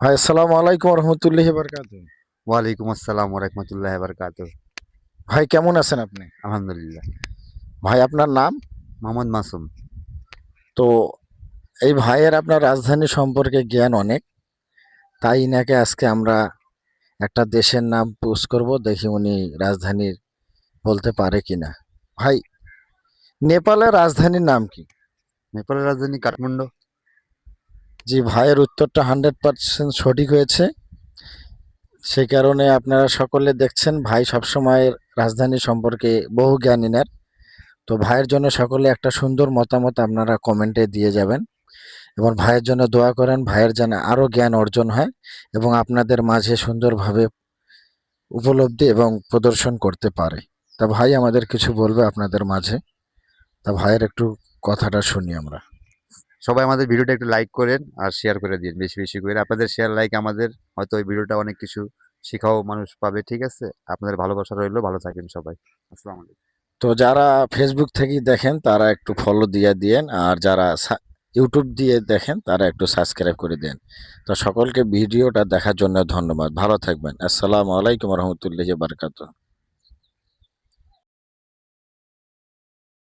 ভাই আসসালামু আলাইকুম রহমতুল্লাহি বারকাতুহু। ওয়ালাইকুম আসসালাম ওরহমতুল্লাহ বারকাতুহ। ভাই কেমন আছেন আপনি? আলহামদুলিল্লাহ। ভাই আপনার নাম? মোহাম্মদ মাসুম। তো এই ভাইয়ের আপনার রাজধানী সম্পর্কে জ্ঞান অনেক, তাই ইনাকে আজকে আমরা একটা দেশের নাম পুশ করব, দেখি উনি রাজধানীর বলতে পারে কিনা। ভাই, নেপালের রাজধানীর নাম কি? নেপালের রাজধানী কাঠমান্ডু। জি, ভাইয়ের উত্তরটা 100% সঠিক হয়েছে। সেই কারণে আপনারা সকলে দেখছেন ভাই সবসময় রাজধানী সম্পর্কে বহু জ্ঞানী নেন। তো ভাইয়ের জন্য সকলে একটা সুন্দর মতামত আপনারা কমেন্টে দিয়ে যাবেন এবং ভাইয়ের জন্য দোয়া করেন, ভাইয়ের যেন আরো জ্ঞান অর্জন হয় এবং আপনাদের মাঝে সুন্দরভাবে উপলব্ধি এবং প্রদর্শন করতে পারে। তা ভাই আমাদের কিছু বলবে আপনাদের মাঝে, তা ভাইয়ের একটু কথাটা শুনি আমরা। সবাই আমাদের ভিডিওটা একটু লাইক করেন আর শেয়ার করে দিন বেশি বেশি করে। আপনাদের শেয়ার লাইক আমাদের হয়তো ওই ভিডিওটা অনেক কিছু শিখাও মানুষ পাবে। ঠিক আছে, আপনাদের ভালোবাসা রইলো। ভালো থাকেন সবাই। আসসালামু আলাইকুম। তো যারা ফেসবুক থেকে দেখেন তারা একটু ফলো দিয়ে দিয়েন, আর যারা ইউটিউব দিয়ে দেখেন তারা একটু সাবস্ক্রাইব করে দেন। তো সকলকে ভিডিওটা দেখার জন্য ধন্যবাদ। ভালো থাকবেন। আসসালামু আলাইকুম রহমতুল্লাহি বারকাতুহু।